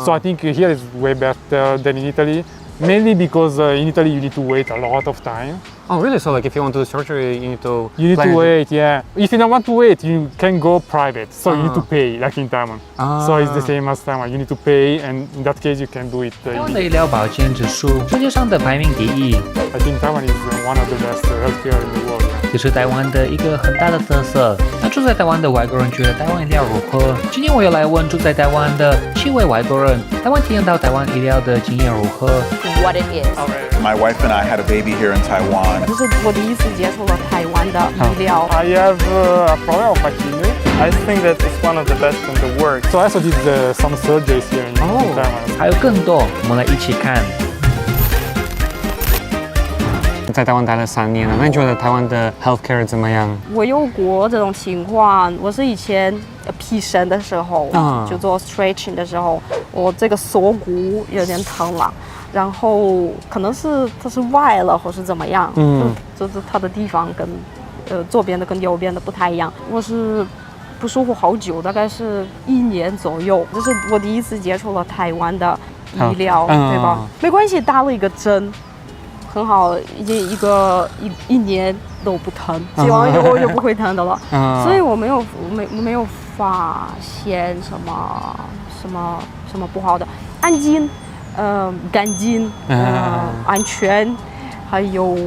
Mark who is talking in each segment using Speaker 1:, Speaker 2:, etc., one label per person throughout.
Speaker 1: So I think here is way better than in Italy, mainly because in Italy you need to wait a lot of time.
Speaker 2: Oh, really? So, like, if you want to do surgery, you need to...
Speaker 1: wait, yeah. If you don't want to wait, you can go private. So you need to pay, like in Taiwan. So it's the same as Taiwan. You need to pay, and in that case, you can do it.
Speaker 3: 台湾的医疗保健指数世界上的排名第一。
Speaker 1: I think Taiwan is one of the best healthcare in the world.
Speaker 3: 这是台湾的一个很大的特色。那住在台湾的外国人觉得台湾医疗如何？今天我又来问住在台湾的7位外国人，台湾体验到台湾医疗的经验如何
Speaker 4: ？What it is.
Speaker 5: My wife and I had a baby here in Taiwan.
Speaker 4: 这是我第一次接触了台湾的医疗。
Speaker 1: I have a problem of my kidney.
Speaker 6: I think that it's one of the best in the world.
Speaker 1: So I also did some surgeries here in Taiwan.
Speaker 3: 还有更多，我们来一起看。
Speaker 2: 在台湾待了3年了，那你觉得台湾的 healthcare 怎么样？
Speaker 4: 我有过这种情况，我是以前皮绳的时候，就做 stretching 的时候，我这个锁骨有点疼了，然后可能是它是歪了，或是怎么样，就是它的地方跟左边的跟右边的不太一样，我是不舒服好久，大概是1年左右，这是我第一次接触了台湾的医疗，对吧？没关系，打了一个针。很好，已经一年都不疼，希望以后就不会疼的了。所以我没有发现什么不好的，安静，干净，安全，还有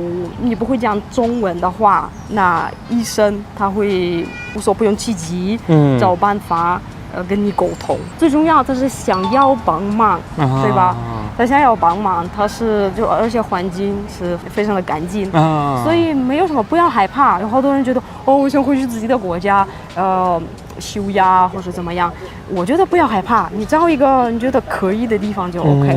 Speaker 4: 你不会讲中文的话，那医生他会无所不用其极，找办法跟你沟通。最重要的是想要帮忙，对吧？他想要帮忙，而且环境是非常的干净，所以没有什么不要害怕。有好多人觉得我想回去自己的国家，休养或是怎么样。我觉得不要害怕，你找一个你觉得可以的地方就 OK。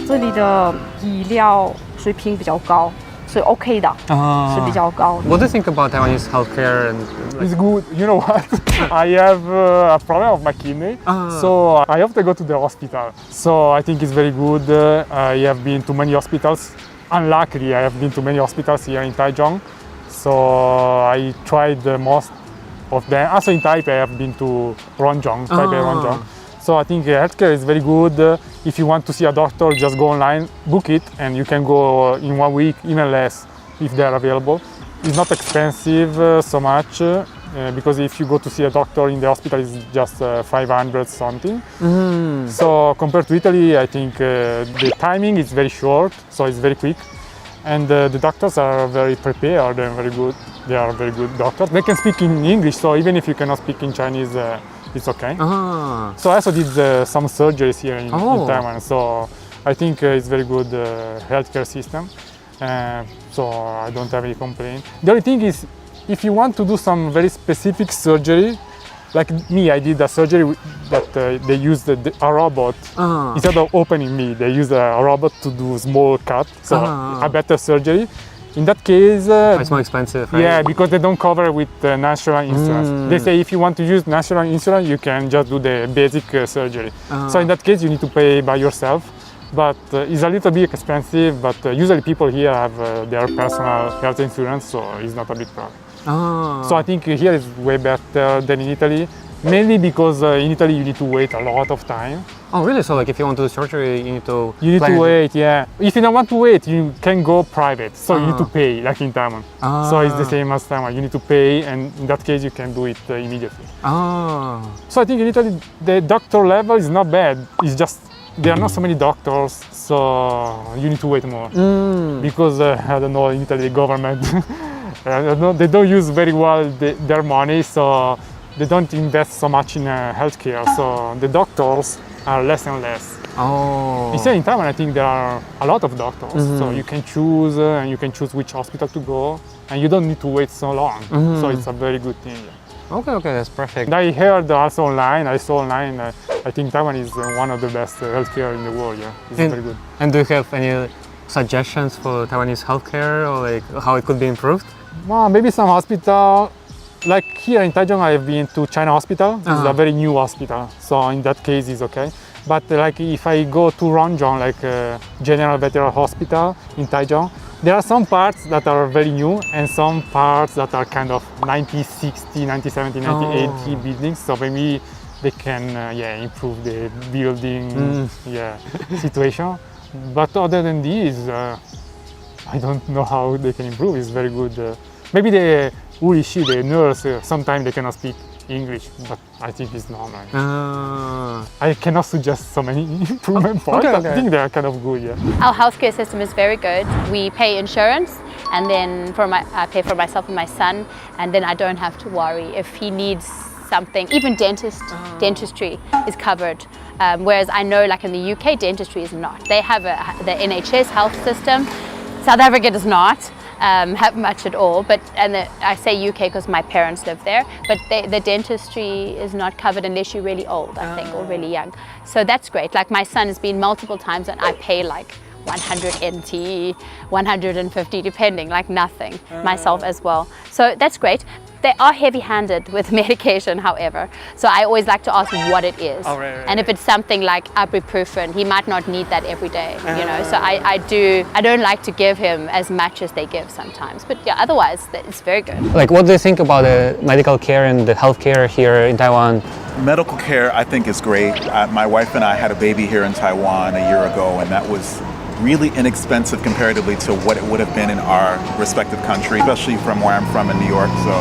Speaker 4: 这里的医疗水平比较高。是 OK 的，是比较高的。
Speaker 2: What do you think about Taiwanese healthcare?
Speaker 1: It's good. You know what? I have a problem of my kidney, so I have to go to the hospital. So I think it's very good. I have been to many hospitals. Unluckily, I have been to many hospitals here in Taichung. So I tried most of them. Also in Taipei, I have been to Taipei. So I think healthcare is very good. If you want to see a doctor, just go online, book it, and you can go in 1 week, even less, if they are available. It's not expensive so much, because if you go to see a doctor in the hospital, it's just 500 something. So compared to Italy, I think the timing is very short, so it's very quick. And the doctors are very prepared and very good. They are very good doctors. They can speak in English, so even if you cannot speak in Chinese, it's okay. So I also did some surgeries here in Taiwan. So I think it's very good healthcare system. So I don't have any complaint. The only thing is, if you want to do some very specific surgery, like me, I did a surgery that they used a robot. Instead of opening me, they used a robot to do small cut, so a better surgery. In that case,
Speaker 2: it's more expensive, right?
Speaker 1: Yeah, because they don't cover with national insurance. They say if you want to use national insurance, you can just do the basic surgery. So in that case, you need to pay by yourself. But it's a little bit expensive, but usually people here have their personal health insurance, so it's not a big problem. So I think here is way better than in Italy, mainly because in Italy you need to wait a lot of time.
Speaker 2: Oh, really? So, like, if you want to do surgery, you need to...
Speaker 1: You need to wait, yeah. If you don't want to wait, you can go private. So you need to pay, like in Taiwan. So it's the same as Taiwan. You need to pay, and in that case, you can do it immediately. So I think in Italy, the doctor level is not bad. It's just there are not so many doctors, so you need to wait more. Because, I don't know, in Italy, the government, they don't use very well their money, so they don't invest so much in healthcare. So the doctors are less and less. Instead in Taiwan, I think there are a lot of doctors, so you can choose and you can choose which hospital to go, and you don't need to wait so long. So it's a very good thing.
Speaker 2: Okay, that's perfect.
Speaker 1: And I heard also online, I think Taiwan is one of the best healthcare in the world. Yeah, it's very good.
Speaker 2: And do you have any suggestions for Taiwanese healthcare, or like how it could be improved?
Speaker 1: Well, maybe some hospital. Like here in Taichung, I have been to China Hospital. It's a very new hospital, so in that case, it's okay. But like if I go to Rongjong, like General Veteran Hospital in Taichung, there are some parts that are very new and some parts that are kind of 1960, 1970, 1980 buildings. So maybe they can improve the building situation. But other than this, I don't know how they can improve. It's very good. Maybe the nurse, sometimes they cannot speak English, but I think it's normal. I cannot suggest so many improvement points. I think they are kind of good.
Speaker 7: Our healthcare system is very good. We pay insurance, and then I pay for myself and my son, and then I don't have to worry if he needs something. Even dentistry is covered. Whereas I know, like in the UK, dentistry is not. They have the NHS health system. South Africa does not have much at all. I say UK because my parents live there. But the dentistry is not covered unless you're really old, I think, or really young. So that's great. Like my son has been multiple times, and I pay like 100 NT, 150 depending, like nothing, myself as well. So that's great. They are heavy-handed with medication, however. So I always like to ask what it is. And if it's something like ibuprofen, he might not need that every day, you know. So I don't like to give him as much as they give sometimes. But yeah, otherwise it's very good.
Speaker 2: Like, what do you think about the medical care and the healthcare here in Taiwan?
Speaker 5: Medical care, I think, is great. My wife and I had a baby here in Taiwan a year ago, and that was really inexpensive comparatively to what it would have been in our respective country, especially from where I'm from in New York. So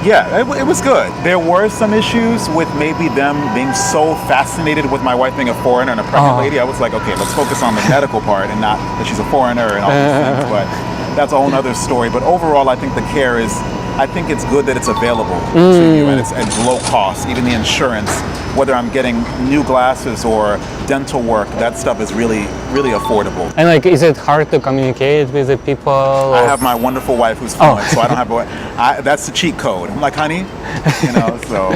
Speaker 5: yeah, it was good. There were some issues with maybe them being so fascinated with my wife being a foreigner and a pregnant lady. I was like, okay, let's focus on the medical part and not that she's a foreigner and all these things. But that's a whole other story. But overall, I think the care is, I think it's good that it's available to you and it's at low cost. Even the insurance, whether I'm getting new glasses or dental work, that stuff is really, really affordable.
Speaker 2: And like, is it hard to communicate with the people?
Speaker 5: I have my wonderful wife who's fluent, so I don't have that's the cheat code. I'm like, honey, you know, so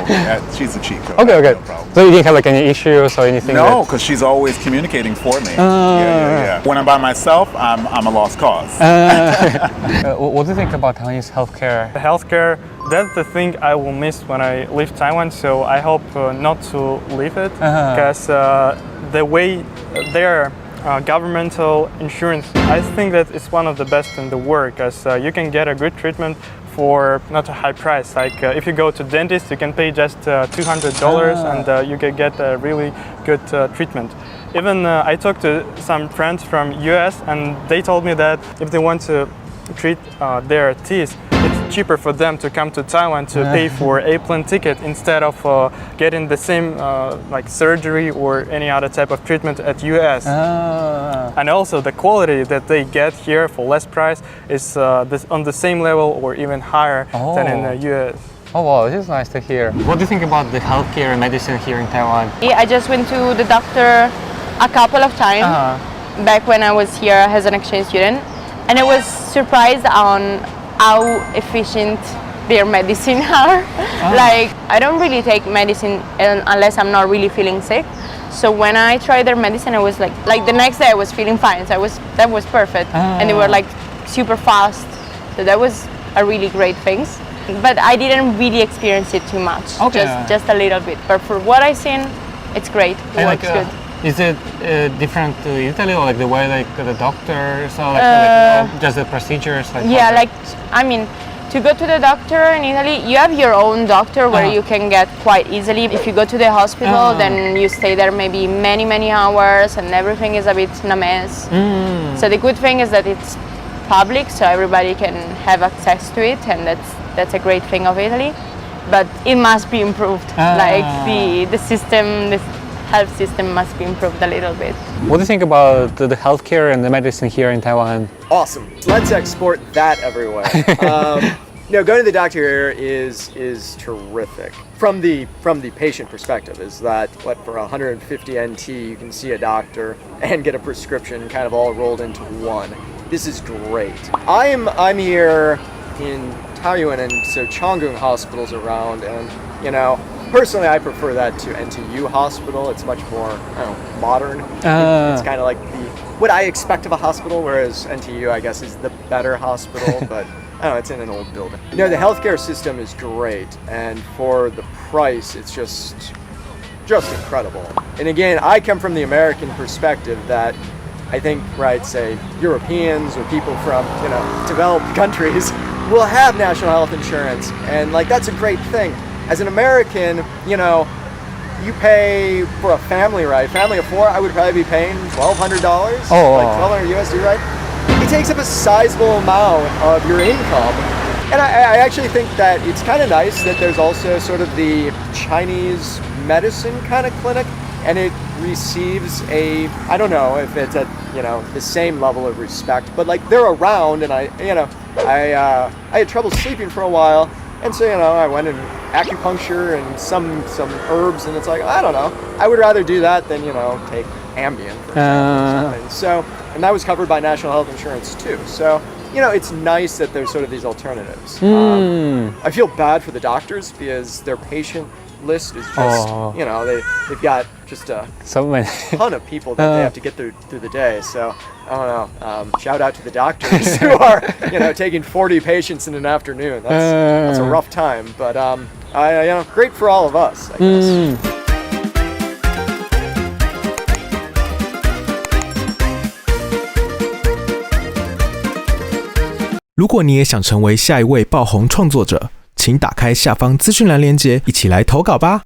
Speaker 5: she's the cheat code.
Speaker 2: Okay.
Speaker 5: No problem.
Speaker 2: So you didn't have like any issues or anything?
Speaker 5: No, because she's always communicating for me. Yeah. When I'm by myself, I'm a lost cause.
Speaker 2: What do you think about Taiwanese healthcare?
Speaker 6: The healthcare, that's the thing I will miss when I leave Taiwan, so I hope not to leave it, because the way their governmental insurance, I think that it's one of the best in the world, because you can get a good treatment for not a high price. Like if you go to dentist, you can pay just $200 and you can get a really good treatment. Even I talked to some friends from US, and they told me that if they want to treat their teeth, it's cheaper for them to come to Taiwan to pay for a plane ticket instead of getting the same like surgery or any other type of treatment at US. And also the quality that they get here for less price is on the same level or even higher than in the US.
Speaker 2: Oh wow, this is nice to hear. What do you think about the healthcare and medicine here in Taiwan?
Speaker 4: I just went to the doctor a couple of times back when I was here as an exchange student, and I was surprised on how efficient their medicine are. Like, I don't really take medicine unless I'm not really feeling sick. So when I tried their medicine, I was like the next day I was feeling fine. So that was perfect, and they were like super fast. So that was a really great thing. But I didn't really experience it too much, just a little bit. But for what I've seen, it's great. It works good.
Speaker 2: Is it different to Italy, or like the way like the doctors, or like just the procedures? Like
Speaker 4: I mean, to go to the doctor in Italy, you have your own doctor where you can get quite easily. If you go to the hospital, then you stay there maybe many hours, and everything is a bit in a mess. So the good thing is that it's public, so everybody can have access to it, and that's a great thing of Italy. But it must be improved. Like the system, the health system must be improved a little bit.
Speaker 2: What do you think about the healthcare and the medicine here in Taiwan?
Speaker 8: Awesome. Let's export that everywhere. Going to the doctor here is terrific. From the patient perspective, is that for 150 NT you can see a doctor and get a prescription kind of all rolled into one. This is great. I'm here in Taoyuan, and so Changgung Hospital's around, and personally, I prefer that to NTU Hospital. It's much more modern. It's kind of like what I expect of a hospital, whereas NTU, I guess, is the better hospital, but I don't know, it's in an old building. The healthcare system is great, and for the price, it's just incredible. And again, I come from the American perspective that I think, say Europeans or people from, developed countries will have national health insurance, and that's a great thing. As an American, you pay for a family, right? Family of 4, I would probably be paying $1,200, like $1,200 USD, right? It takes up a sizable amount of your income. And I actually think that it's kind of nice that there's also sort of the Chinese medicine kind of clinic, and it receives I don't know if it's at, the same level of respect, but like they're around, and I had trouble sleeping for a while, and so, I went in acupuncture and some herbs, and it's like, I don't know, I would rather do that than, take Ambien, for example, or something. So, and that was covered by National Health Insurance too. So, it's nice that there's sort of these alternatives. I feel bad for the doctors because their patient list is just, they've got just a ton of people that they have to get through the day. So, I don't know, shout out to the doctors who are, taking 40 patients in an afternoon. That's a rough time, but, great for all of us, I guess.
Speaker 9: 如果你也想成为下一位爆红创作者，请打开下方资讯栏连结，一起来投稿吧。